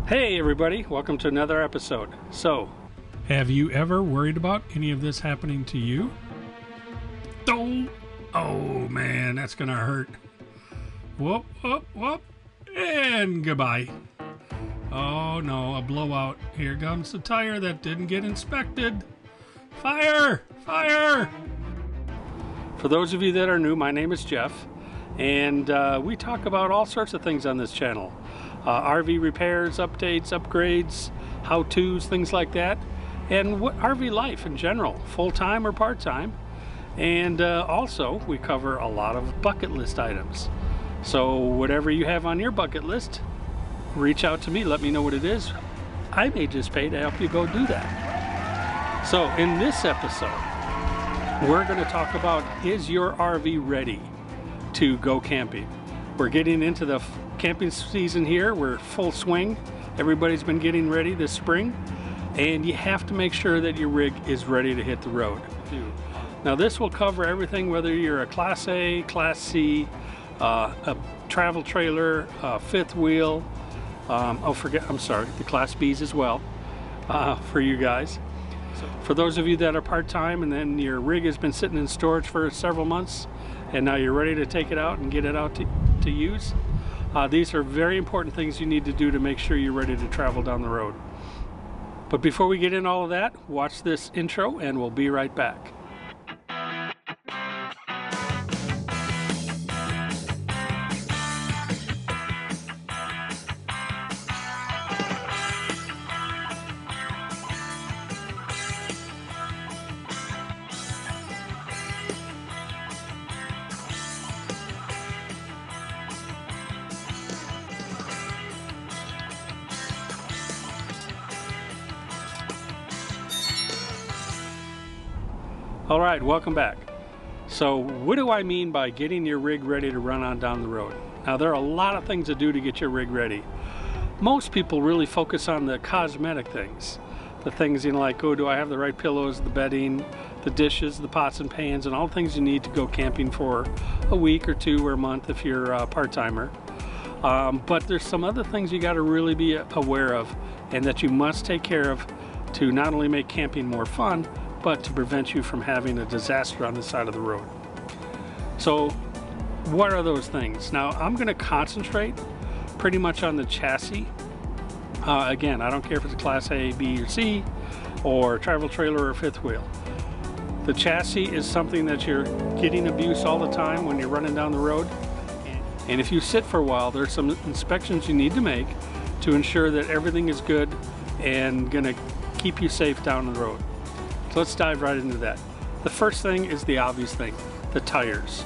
Hey everybody, welcome to another episode. So, have you ever worried about any of this happening to you? Oh man, that's gonna hurt. Whoop, whoop, whoop, and goodbye. Oh no, a blowout. Here comes the tire that didn't get inspected. Fire! Fire! For those of you that are new, my name is Jeff, and we talk about all sorts of things on this channel. RV repairs, updates, upgrades, how-tos, things like that, and what RV life in general, full-time or part-time. And also we cover a lot of bucket list items. So whatever you have on your bucket list, reach out to me, let me know what it is. I may just pay to help you go do that. So in this episode, we're going to talk about, is your RV ready to go camping? We're getting into the camping season here. We're full swing. Everybody's been getting ready this spring, and you have to make sure that your rig is ready to hit the road. Now this will cover everything, whether you're a Class A, Class C, a travel trailer, fifth wheel, the Class Bs as well, for you guys. So for those of you that are part-time and then your rig has been sitting in storage for several months and now you're ready to take it out and get it out to use, these are very important things you need to do to make sure you're ready to travel down the road. But before we get in all of that, watch this intro and we'll be right back. All right, welcome back. So what do I mean by getting your rig ready to run on down the road? Now there are a lot of things to do to get your rig ready. Most people really focus on the cosmetic things. The things like, oh, do I have the right pillows, the bedding, the dishes, the pots and pans, and all the things you need to go camping for a week or two or a month if you're a part-timer. But there's some other things you got to really be aware of and that you must take care of to not only make camping more fun, but to prevent you from having a disaster on the side of the road. So what are those things? Now I'm going to concentrate pretty much on the chassis. Again, I don't care if it's a Class A, B, or C, or travel trailer or fifth wheel. The chassis is something that you're getting abuse all the time when you're running down the road. And if you sit for a while, there's some inspections you need to make to ensure that everything is good and going to keep you safe down the road. Let's dive right into that. The first thing is the obvious thing, the tires.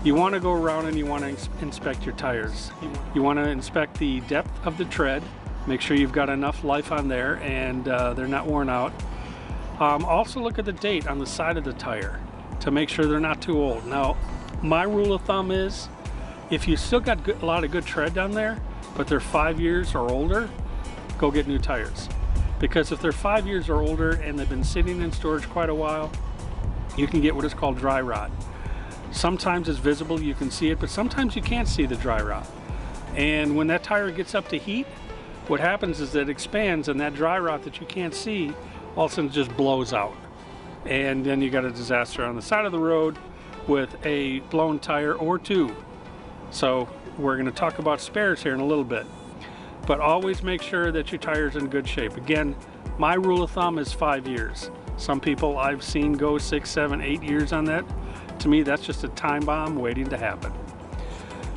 You want to go around and you want to inspect your tires. You want to inspect the depth of the tread, make sure you've got enough life on there and they're not worn out. Also look at the date on the side of the tire to make sure they're not too old. Now, my rule of thumb is if you still got a lot of good tread down there, but they're 5 years or older, go get new tires. Because if they're 5 years or older and they've been sitting in storage quite a while, you can get what is called dry rot. Sometimes it's visible, you can see it, but sometimes you can't see the dry rot. And when that tire gets up to heat, what happens is that it expands and that dry rot that you can't see all of a sudden just blows out. And then you got a disaster on the side of the road with a blown tire or two. So we're going to talk about spares here in a little bit. But always make sure that your tire's in good shape. Again, my rule of thumb is 5 years. Some people I've seen go 6, 7, 8 years on that. To me, that's just a time bomb waiting to happen.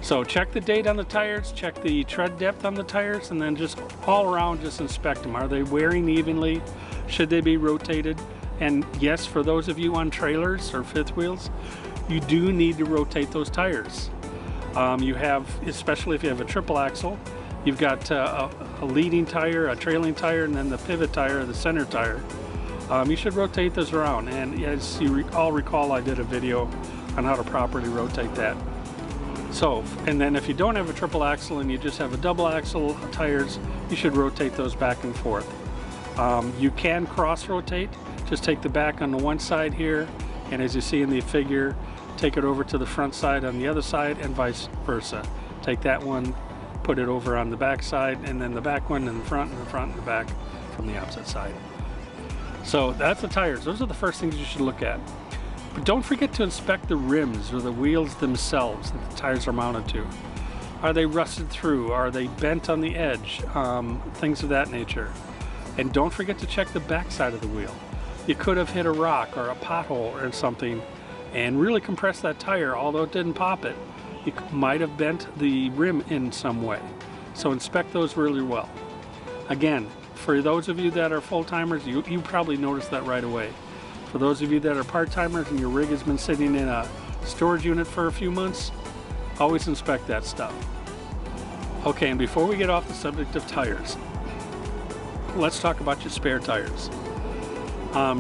So check the date on the tires, check the tread depth on the tires, and then just all around just inspect them. Are they wearing evenly? Should they be rotated? And yes, for those of you on trailers or fifth wheels, you do need to rotate those tires. You have, especially if you have a triple axle, you've got a leading tire, a trailing tire, and then the pivot tire, the center tire. You should rotate those around. And as you all recall, I did a video on how to properly rotate that. So, and then if you don't have a triple axle and you just have a double axle tires, you should rotate those back and forth. You can cross rotate. Just take the back on the one side here, and as you see in the figure, take it over to the front side on the other side and vice versa. Take that one put it over on the back side, and then the back one in the front, and the front and the back from the opposite side. So that's the tires. Those are the first things you should look at. But don't forget to inspect the rims or the wheels themselves that the tires are mounted to. Are they rusted through? Are they bent on the edge? Things of that nature. And don't forget to check the back side of the wheel. You could have hit a rock or a pothole or something and really compressed that tire. Although it didn't pop it, you might have bent the rim in some way. So inspect those really well. Again, for those of you that are full-timers, you probably noticed that right away. For those of you that are part-timers and your rig has been sitting in a storage unit for a few months, always inspect that stuff. Okay, and before we get off the subject of tires, let's talk about your spare tires.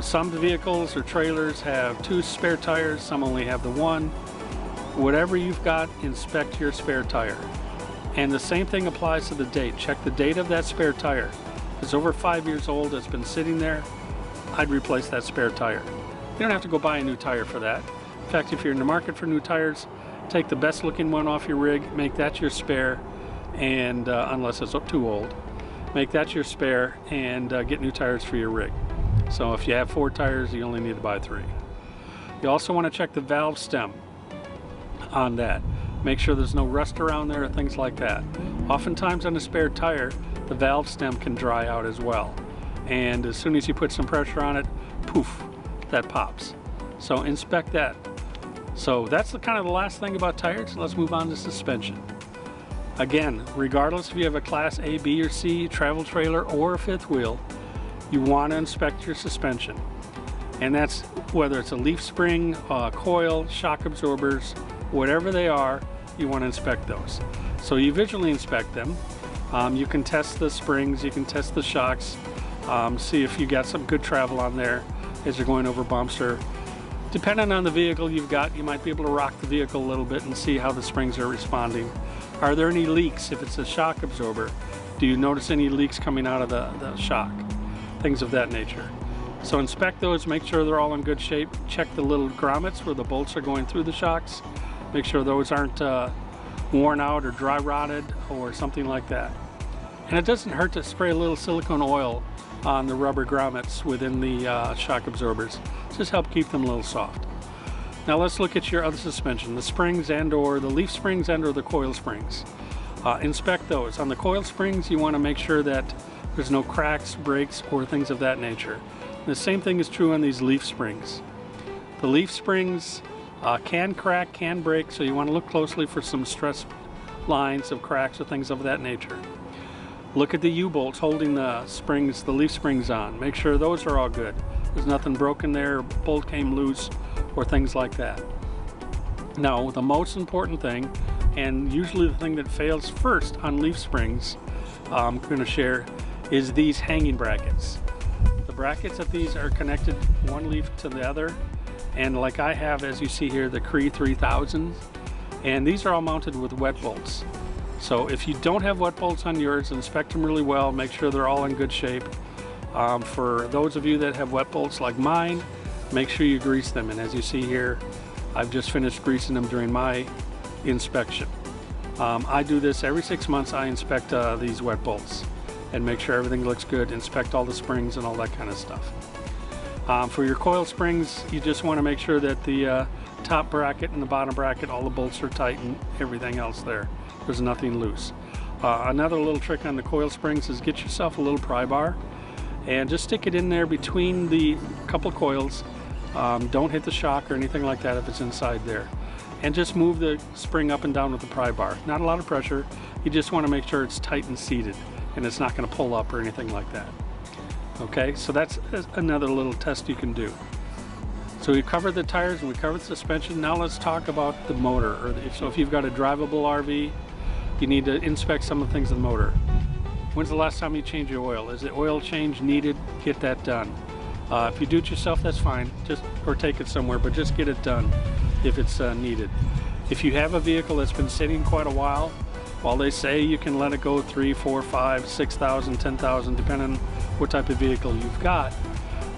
Some vehicles or trailers have 2 spare tires, some only have the 1. Whatever you've got, inspect your spare tire. And the same thing applies to the date. Check the date of that spare tire. If it's over 5 years old, it's been sitting there, I'd replace that spare tire. You don't have to go buy a new tire for that. In fact, if you're in the market for new tires, take the best looking one off your rig, make that your spare, and unless it's too old, make that your spare and get new tires for your rig. So if you have 4 tires, you only need to buy 3. You also want to check the valve stem on that. Make sure there's no rust around there or things like that. Oftentimes on a spare tire, the valve stem can dry out as well. And as soon as you put some pressure on it, poof, that pops. So inspect that. So that's the kind of the last thing about tires. Let's move on to suspension. Again, regardless if you have a Class A, B, or C travel trailer or a fifth wheel, you want to inspect your suspension. And that's whether it's a leaf spring, coil, shock absorbers, whatever they are, you want to inspect those. So you visually inspect them. You can test the springs, you can test the shocks, see if you got some good travel on there as you're going over bumps, or depending on the vehicle you've got, you might be able to rock the vehicle a little bit and see how the springs are responding. Are there any leaks? If it's a shock absorber, do you notice any leaks coming out of the shock? Things of that nature. So inspect those, make sure they're all in good shape. Check the little grommets where the bolts are going through the shocks. Make sure those aren't worn out or dry rotted or something like that. And it doesn't hurt to spray a little silicone oil on the rubber grommets within the shock absorbers. Just help keep them a little soft. Now let's look at your other suspension, the springs and or the leaf springs and or the coil springs. Inspect those. On the coil springs, you want to make sure that there's no cracks, breaks, or things of that nature. The same thing is true on these leaf springs. The leaf springs can crack, can break, so you want to look closely for some stress lines of cracks or things of that nature. Look at the U-bolts holding the springs, the leaf springs on. Make sure those are all good. There's nothing broken there, bolt came loose, or things like that. Now, the most important thing, and usually the thing that fails first on leaf springs, I'm going to share, is these hanging brackets. The brackets of these are connected one leaf to the other, and like I have, as you see here, the Cree 3000, and these are all mounted with wet bolts. So if you don't have wet bolts on yours, inspect them really well, make sure they're all in good shape. For those of you that have wet bolts like mine, make sure you grease them, and as you see here, I've just finished greasing them during my inspection. I do this every 6 months. I inspect these wet bolts and make sure everything looks good, inspect all the springs and all that kind of stuff. For your coil springs, you just want to make sure that the top bracket and the bottom bracket, all the bolts are tight and everything else there's nothing loose. Another little trick on the coil springs is get yourself a little pry bar and just stick it in there between the couple coils. Don't hit the shock or anything like that if it's inside there. And just move the spring up and down with the pry bar. Not a lot of pressure, you just want to make sure it's tight and seated and it's not going to pull up or anything like that. Okay, so that's another little test you can do. So we've covered the tires and we covered the suspension. Now let's talk about the motor. So if you've got a drivable RV, you need to inspect some of the things in the motor. When's the last time you changed your oil? Is the oil change needed? Get that done. If you do it yourself, that's fine, or take it somewhere, but just get it done if it's needed. If you have a vehicle that's been sitting quite a while they say you can let it go 3, 4, 5, 6,000, 10,000, depending on what type of vehicle you've got.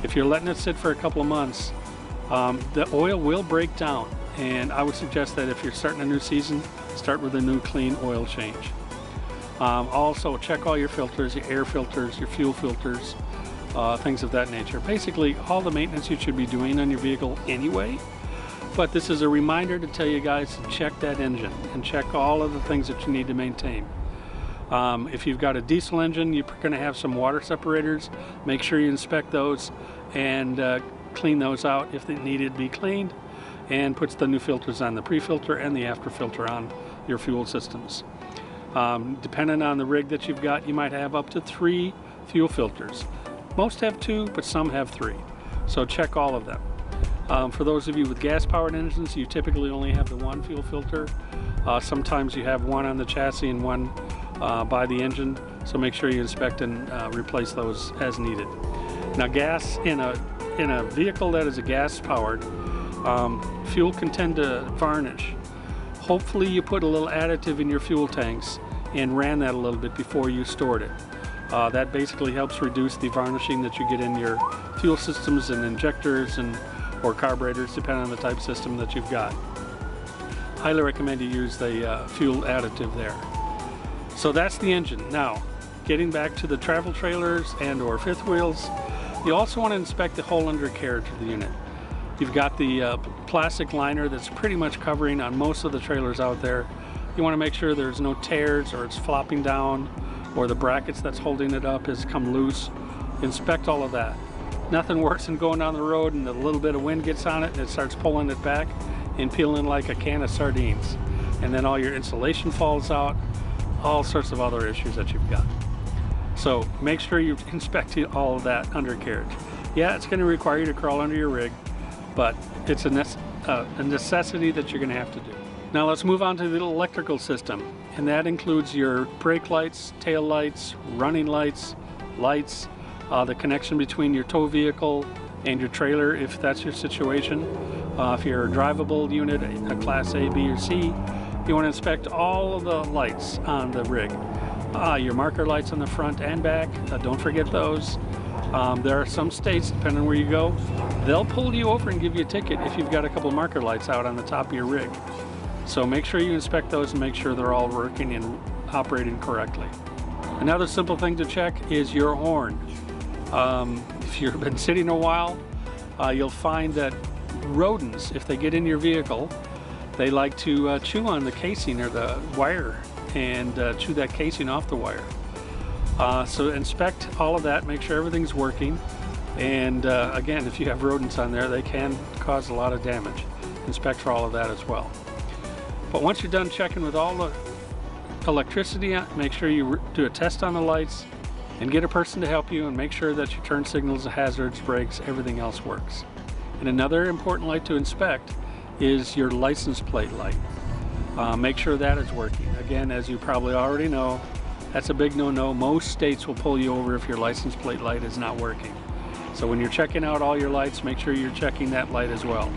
If you're letting it sit for a couple of months, the oil will break down, and I would suggest that if you're starting a new season, start with a new clean oil change. Also check all your filters, your air filters, your fuel filters, things of that nature. Basically all the maintenance you should be doing on your vehicle anyway, but this is a reminder to tell you guys to check that engine and check all of the things that you need to maintain. If you've got a diesel engine, you're going to have some water separators. Make sure you inspect those and clean those out if they needed to be cleaned, and puts the new filters on, the pre-filter and the after filter on your fuel systems. Depending on the rig that you've got, you might have up to 3 fuel filters. Most have 2, but some have 3. So check all of them. For those of you with gas-powered engines, you typically only have the 1 fuel filter. Sometimes you have 1 on the chassis and 1 by the engine. So make sure you inspect and replace those as needed. Now, gas in a vehicle that is a gas-powered, fuel can tend to varnish. Hopefully you put a little additive in your fuel tanks and ran that a little bit before you stored it. That basically helps reduce the varnishing that you get in your fuel systems and injectors or carburetors, depending on the type system that you've got. Highly recommend you use the fuel additive there. So that's the engine. Now, getting back to the travel trailers and or fifth wheels, you also want to inspect the whole undercarriage of the unit. You've got the plastic liner that's pretty much covering on most of the trailers out there. You want to make sure there's no tears or it's flopping down or the brackets that's holding it up has come loose. Inspect all of that. Nothing worse than going down the road and a little bit of wind gets on it and it starts pulling it back and peeling like a can of sardines. And then all your insulation falls out, all sorts of other issues that you've got. So make sure you inspect all of that undercarriage. Yeah, it's going to require you to crawl under your rig, but it's a necessity that you're going to have to do. Now let's move on to the electrical system, and that includes your brake lights, tail lights, running lights, the connection between your tow vehicle and your trailer if that's your situation. If you're a drivable unit, a class A, B, or C, you want to inspect all of the lights on the rig. Your marker lights on the front and back, don't forget those. There are some states, depending on where you go, they'll pull you over and give you a ticket if you've got a couple marker lights out on the top of your rig. So make sure you inspect those and make sure they're all working and operating correctly. Another simple thing to check is your horn. If you've been sitting a while, you'll find that rodents, if they get in your vehicle, they like to chew on the casing or the wire and chew that casing off the wire. So inspect all of that, make sure everything's working, and again, if you have rodents on there, they can cause a lot of damage. Inspect for all of that as well. But once you're done checking with all the electricity, make sure you do a test on the lights and get a person to help you and make sure that your turn signals, hazards, brakes, everything else works. And another important light to inspect is your license plate light. Make sure that is working. Again, as you probably already know, that's a big no-no. Most states will pull you over if your license plate light is not working. So when you're checking out all your lights, make sure you're checking that light as well.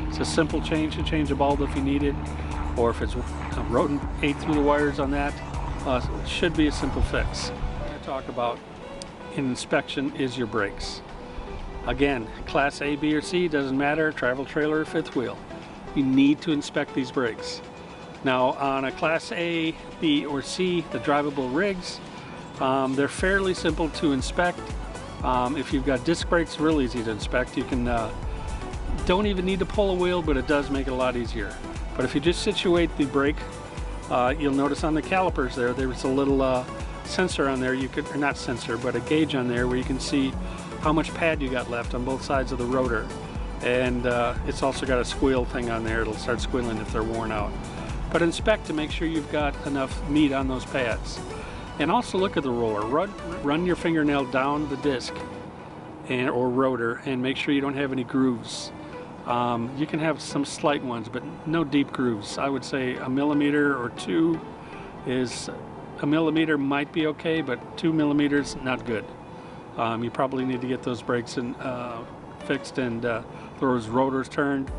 It's a simple change to change a bulb if you need it, or if it's a rodent ate through the wires on that, it should be a simple fix. What I talk about in inspection is your brakes. Again, class A, B, or C, doesn't matter, travel trailer or fifth wheel. You need to inspect these brakes. Now on a class A, B, or C, the drivable rigs, they're fairly simple to inspect. If you've got disc brakes, real easy to inspect. You can, don't even need to pull a wheel, but it does make it a lot easier. But if you just situate the brake, you'll notice on the calipers there's a little sensor on there, or not sensor, but a gauge on there where you can see how much pad you got left on both sides of the rotor. And it's also got a squeal thing on there. It'll start squealing if they're worn out. But inspect to make sure you've got enough meat on those pads. And also look at the roller. Run your fingernail down the disc or rotor and make sure you don't have any grooves. You can have some slight ones, but no deep grooves. I would say 1 millimeter or 2 is, 1 millimeter might be okay, but 2 millimeters, not good. You probably need to get those brakes fixed and those rotors turned,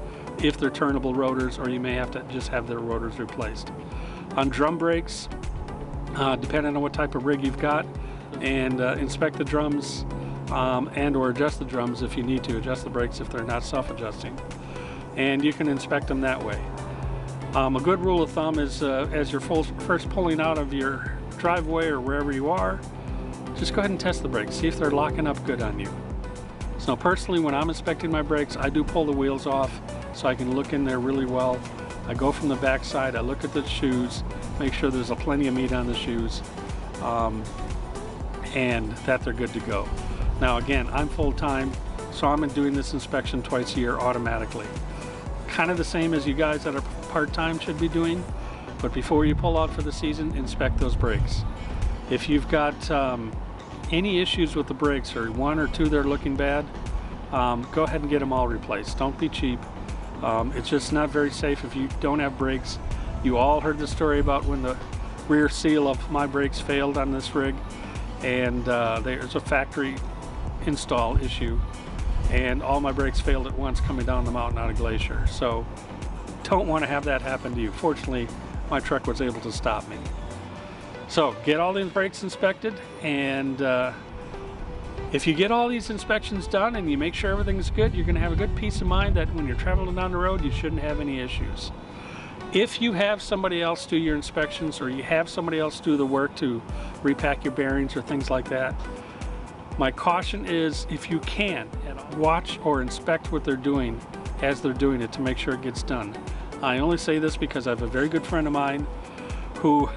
if they're turnable rotors, or you may have to just have their rotors replaced. On drum brakes, depending on what type of rig you've got, and inspect the drums and or adjust the drums if you need to, adjust the brakes if they're not self-adjusting. And you can inspect them that way. A good rule of thumb is as you're first pulling out of your driveway or wherever you are, just go ahead and test the brakes. See if they're locking up good on you. So personally, when I'm inspecting my brakes, I do pull the wheels off so I can look in there really well. I go from the back side, I look at the shoes, make sure there's plenty of meat on the shoes, and that they're good to go. Now again, I'm full-time, so I'm doing this inspection twice a year automatically. Kind of the same as you guys that are part-time should be doing, but before you pull out for the season, inspect those brakes. If you've got any issues with the brakes, or one or two that are looking bad, go ahead and get them all replaced. Don't be cheap. It's just not very safe if you don't have brakes. You all heard the story about when the rear seal of my brakes failed on this rig, and there's a factory install issue, and all my brakes failed at once coming down the mountain out of Glacier. So don't want to have that happen to you. Fortunately, my truck was able to stop me. So get all these brakes inspected, and if you get all these inspections done and you make sure everything's good, you're going to have a good peace of mind that when you're traveling down the road, you shouldn't have any issues. If you have somebody else do your inspections, or you have somebody else do the work to repack your bearings or things like that, my caution is, if you can, watch or inspect what they're doing as they're doing it to make sure it gets done. I only say this because I have a very good friend of mine who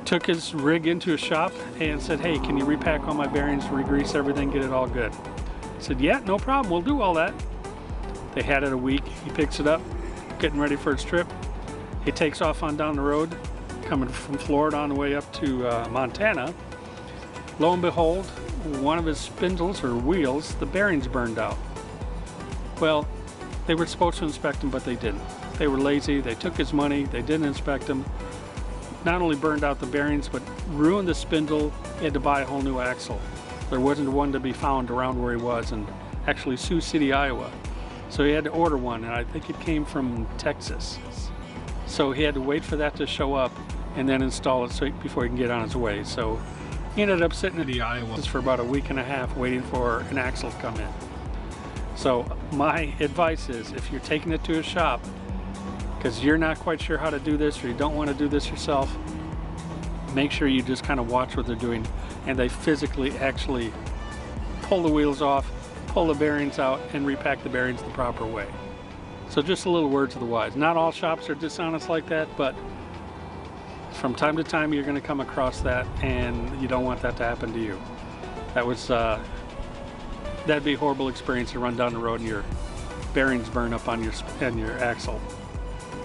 took his rig into a shop and said, hey, can you repack all my bearings, re-grease everything, get it all good? I said, yeah, no problem, we'll do all that. They had it a week. He picks it up, getting ready for his trip. He takes off on down the road, coming from Florida on the way up to Montana. Lo and behold, one of his spindles or wheels, the bearings burned out. Well, they were supposed to inspect them, but they didn't. They were lazy, they took his money, they didn't inspect them. Not only burned out the bearings, but ruined the spindle. He had to buy a whole new axle. There wasn't one to be found around where he was, in actually Sioux City, Iowa. So he had to order one, and I think it came from Texas. So he had to wait for that to show up and then install it before he can get on his way. So he ended up sitting in the Iowa for about a week and a half waiting for an axle to come in. So my advice is, if you're taking it to a shop because you're not quite sure how to do this, or you don't want to do this yourself, make sure you just kind of watch what they're doing, and they physically actually pull the wheels off, pull the bearings out, and repack the bearings the proper way. So just a little word to the wise. Not all shops are dishonest like that, but from time to time you're going to come across that, and you don't want that to happen to you. That'd be a horrible experience to run down the road and your bearings burn up on your axle.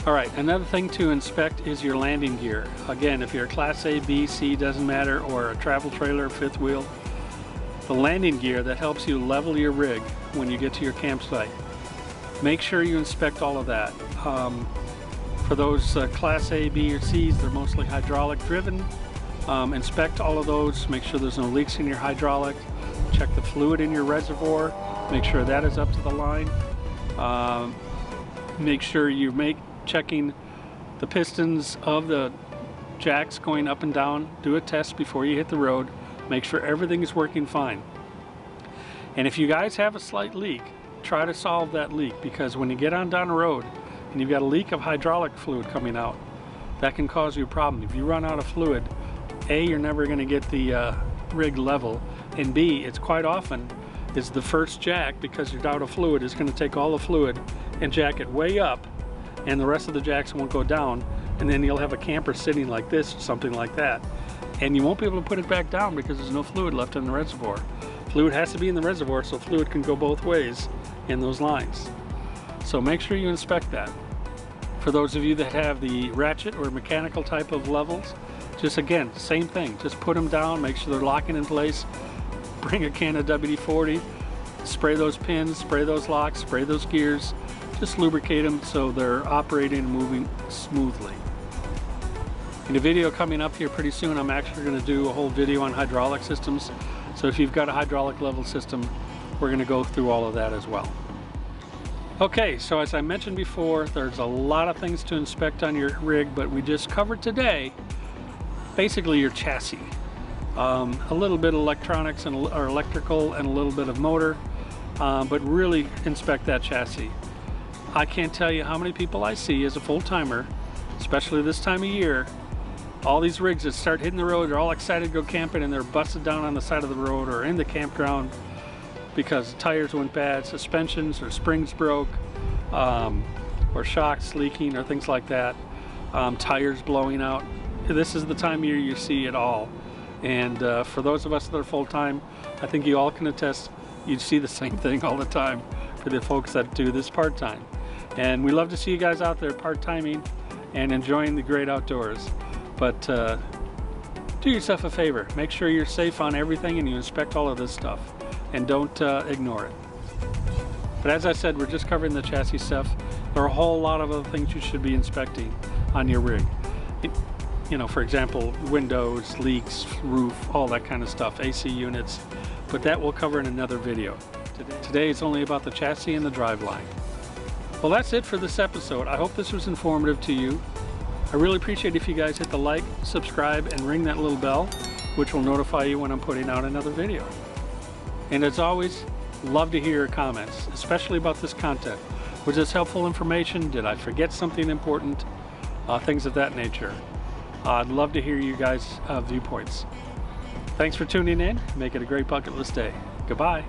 All right, another thing to inspect is your landing gear. Again, if you're a Class A, B, C, doesn't matter, or a travel trailer, fifth wheel, the landing gear that helps you level your rig when you get to your campsite. Make sure you inspect all of that. For those Class A, B, or C's, they're mostly hydraulic driven. Inspect all of those, make sure there's no leaks in your hydraulic, check the fluid in your reservoir, make sure that is up to the line. Make sure you checking the pistons of the jacks going up and down. Do a test before you hit the road. Make sure everything is working fine. And if you guys have a slight leak, try to solve that leak, because when you get on down the road and you've got a leak of hydraulic fluid coming out, that can cause you a problem. If you run out of fluid, A, you're never going to get the rig level, and B, it's quite often is the first jack, because you're out of fluid, is going to take all the fluid and jack it way up, and the rest of the jacks won't go down, and then you'll have a camper sitting like this or something like that, and you won't be able to put it back down because there's no fluid left in the reservoir. Fluid has to be in the reservoir, so fluid can go both ways in those lines. So make sure you inspect that. For those of you that have the ratchet or mechanical type of levels, just again, same thing, just put them down, make sure they're locking in place. Bring a can of WD-40, spray those pins, spray those locks, spray those gears, just lubricate them so they're operating and moving smoothly. In a video coming up here pretty soon, I'm actually going to do a whole video on hydraulic systems. So if you've got a hydraulic level system, we're going to go through all of that as well. Okay, so as I mentioned before, there's a lot of things to inspect on your rig, but we just covered today basically your chassis. A little bit of electronics or electrical and a little bit of motor, but really inspect that chassis. I can't tell you how many people I see as a full-timer, especially this time of year, All these rigs that start hitting the road, they're all excited to go camping, and they're busted down on the side of the road or in the campground because tires went bad, suspensions or springs broke, or shocks leaking or things like that, tires blowing out. This is the time of year you see it all. And for those of us that are full-time, I think you all can attest, you see the same thing all the time for the folks that do this part-time. And we love to see you guys out there part-timing and enjoying the great outdoors. But do yourself a favor, make sure you're safe on everything and you inspect all of this stuff, and don't ignore it. But as I said, we're just covering the chassis stuff. There are a whole lot of other things you should be inspecting on your rig. You know, for example, windows, leaks, roof, all that kind of stuff, AC units, but that we'll cover in another video. Today it's only about the chassis and the driveline. Well, that's it for this episode. I hope this was informative to you. I really appreciate if you guys hit the like, subscribe, and ring that little bell, which will notify you when I'm putting out another video. And as always, love to hear your comments, especially about this content. Was this helpful information? Did I forget something important? Things of that nature. I'd love to hear you guys' viewpoints. Thanks for tuning in. Make it a great bucket list day. Goodbye.